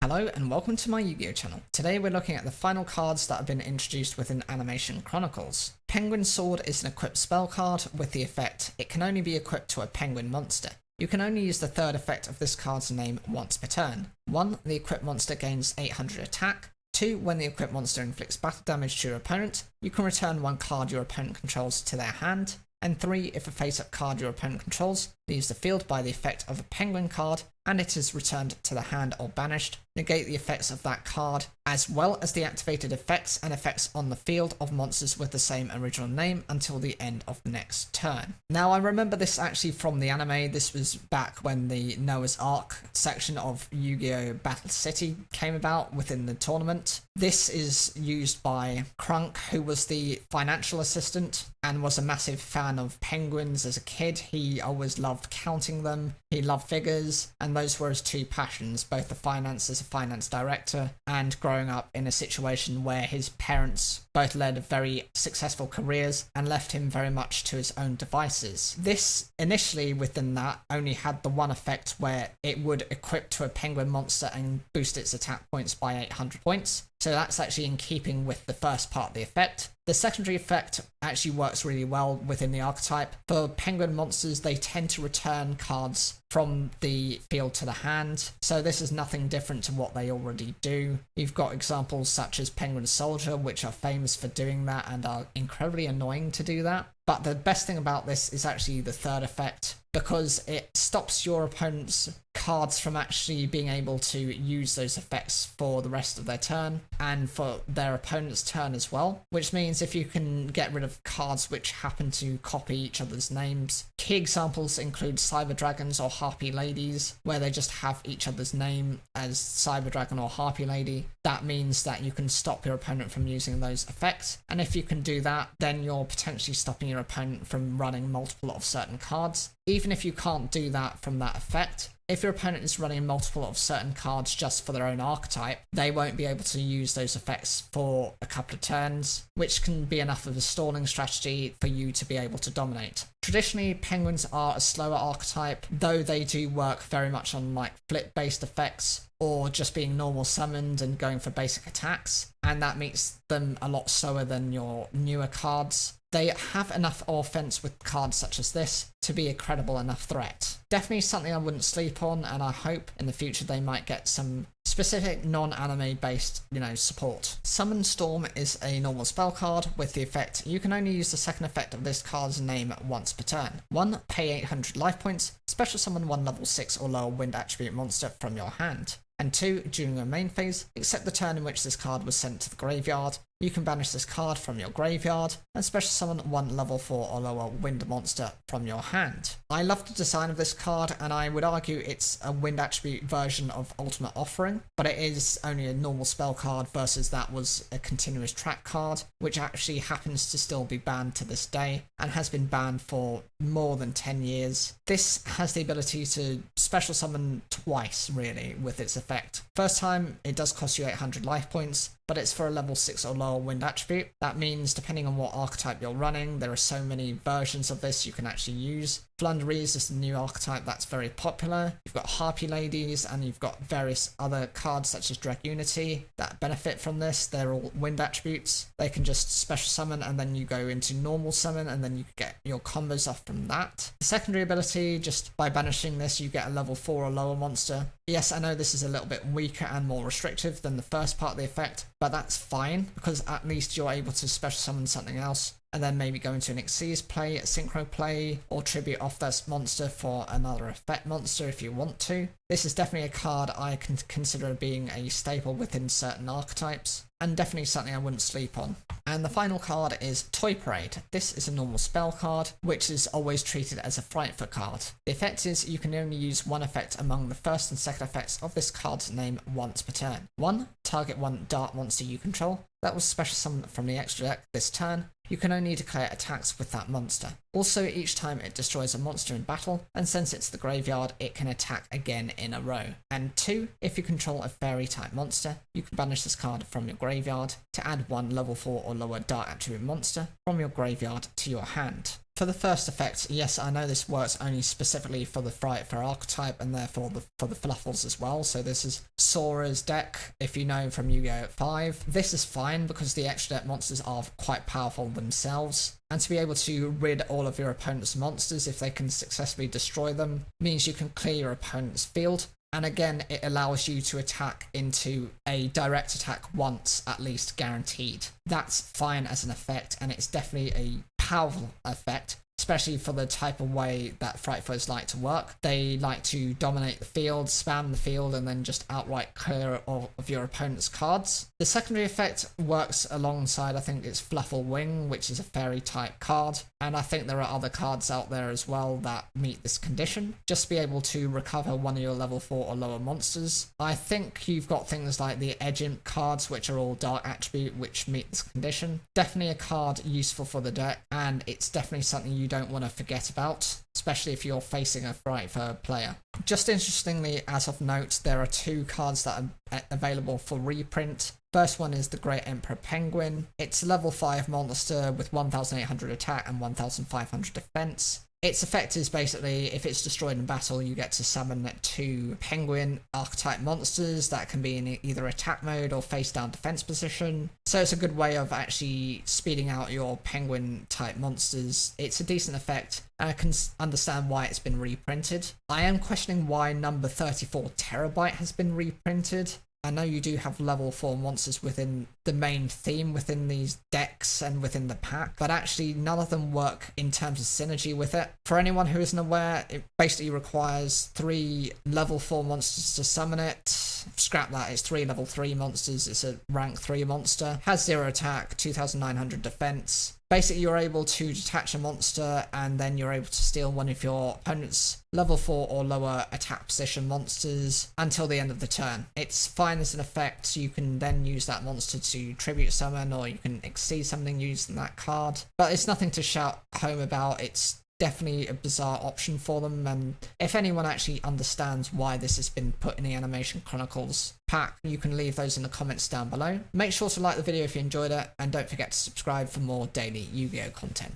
Hello and welcome to my Yu-Gi-Oh channel. Today we're looking at the final cards that have been introduced within Animation Chronicles. Penguin Sword is an equipped spell card with the effect it can only be equipped to a penguin monster. You can only use the third effect of this card's name once per turn. 1. The equipped monster gains 800 attack. 2. When the equipped monster inflicts battle damage to your opponent, you can return one card your opponent controls to their hand. And 3. If a face-up card your opponent controls leaves the field by the effect of a penguin card and it is returned to the hand or banished, negate the effects of that card, as well as the activated effects and effects on the field of monsters with the same original name until the end of the next turn. Now, I remember this actually from the anime. This was back when the Noah's Ark section of Yu-Gi-Oh! Battle City came about within the tournament. This is used by Krunk, who was the financial assistant and was a massive fan of penguins as a kid. He always loved counting them, he loved figures, and those were his two passions, both the finance as a finance director and growing up in a situation where his parents both led very successful careers and left him very much to his own devices. This initially within that only had the one effect where it would equip to a penguin monster and boost its attack points by 800 points. So that's actually in keeping with the first part of the effect. The secondary effect actually works really well within the archetype. For penguin monsters, they tend to return cards from the field to the hand, so this is nothing different to what they already do. You've got examples such as Penguin Soldier, which are famous for doing that and are incredibly annoying to do that. But the best thing about this is actually the third effect, because it stops your opponent's cards from actually being able to use those effects for the rest of their turn and for their opponent's turn as well, which means if you can get rid of cards which happen to copy each other's names. Key examples include Cyber Dragons or Harpy Ladies, where they just have each other's name as Cyber Dragon or Harpy Lady. That means that you can stop your opponent from using those effects, and if you can do that, then you're potentially stopping your opponent from running multiple of certain cards. Even if you can't do that from that effect, if your opponent is running multiple of certain cards just for their own archetype, they won't be able to use those effects for a couple of turns, which can be enough of a stalling strategy for you to be able to dominate. Traditionally, penguins are a slower archetype, though they do work very much on like flip-based effects or just being normal summoned and going for basic attacks, and that makes them a lot slower than your newer cards. They have enough offense with cards such as this to be a credible enough threat. Definitely something I wouldn't sleep on, and I hope in the future they might get some specific non-anime based, support. Summon Storm is a normal spell card with the effect you can only use the second effect of this card's name once per turn. 1. Pay 800 life points, special summon one level 6 or lower wind attribute monster from your hand. And 2. During your main phase, except the turn in which this card was sent to the graveyard, you can banish this card from your graveyard and special summon one level 4 or lower wind monster from your hand. I love the design of this card, and I would argue it's a wind attribute version of Ultimate Offering, but it is only a normal spell card versus that was a continuous track card, which actually happens to still be banned to this day and has been banned for more than 10 years. This has the ability to special summon twice, really, with its effect. First time, it does cost you 800 life points, but it's for a level 6 or lower wind attribute. That means, depending on what archetype you're running, there are so many versions of this you can actually use. Flunderies is the new archetype that's very popular. You've got Harpy Ladies, and you've got various other cards such as Dragunity that benefit from this. They're all wind attributes. They can just special summon, and then you go into normal summon, and then you get your combos off from that. The secondary ability, just by banishing this, you get a level 4 or lower monster. Yes, I know this is a little bit weaker and more restrictive than the first part of the effect, but that's fine, because at least you're able to special summon something else and then maybe go into an Xyz play, a Synchro play, or tribute off this monster for another effect monster if you want to. This is definitely a card I can consider being a staple within certain archetypes, and definitely something I wouldn't sleep on. And the final card is Toy Parade. This is a normal spell card, which is always treated as a Frightful card. The effect is you can only use one effect among the first and second effects of this card's name once per turn. 1. Target one dart monster you control. That was special summoned from the extra deck this turn. You can only declare attacks with that monster. Also, each time it destroys a monster in battle and sends it to the graveyard, it can attack again in a row. And 2, if you control a fairy type monster, you can banish this card from your graveyard to add one level 4 or lower dart attribute monster from your graveyard to your hand. For the first effect, yes, I know this works only specifically for the Fright for archetype and therefore for the Fluffles as well. So this is Sora's deck, if you know from Yu-Gi-Oh! 5. This is fine because the extra deck monsters are quite powerful themselves. And to be able to rid all of your opponent's monsters if they can successfully destroy them means you can clear your opponent's field. And again, it allows you to attack into a direct attack once, at least guaranteed. That's fine as an effect, and it's definitely a powerful effect, especially for the type of way that Frightfoes like to work. They like to dominate the field, spam the field, and then just outright clear all of your opponent's cards. The secondary effect works alongside, I think it's Fluffle Wing, which is a fairy type card, and I think there are other cards out there as well that meet this condition. Just to be able to recover one of your level 4 or lower monsters. I think you've got things like the Edge Imp cards, which are all dark attribute, which meet this condition. Definitely a card useful for the deck, and it's definitely something you don't want to forget about, especially if you're facing a Frightfur player. Just interestingly, as of note, there are 2 cards that are available for reprint. First one is the Great Emperor Penguin. It's a level 5 monster with 1800 attack and 1500 defense. Its effect is basically, if it's destroyed in battle, you get to summon 2 penguin archetype monsters that can be in either attack mode or face down defense position. So it's a good way of actually speeding out your penguin type monsters. It's a decent effect, and I can understand why it's been reprinted. I am questioning why number 34 Terabyte has been reprinted. I know you do have level 4 monsters within the main theme within these decks and within the pack, but actually none of them work in terms of synergy with it. For anyone who isn't aware, it basically requires 3 level 4 monsters to summon it. Scrap that, it's 3 level 3 monsters, it's a rank 3 monster, has 0 attack, 2900 defense. Basically, you're able to detach a monster and then you're able to steal one of your opponent's level 4 or lower attack position monsters until the end of the turn. It's fine as an effect. You can then use that monster to tribute summon, or you can exceed something using that card. But it's nothing to shout home about. It's definitely a bizarre option for them, and if anyone actually understands why this has been put in the Animation Chronicles pack, you can leave those in the comments down below. Make sure to like the video if you enjoyed it, and don't forget to subscribe for more daily Yu-Gi-Oh content.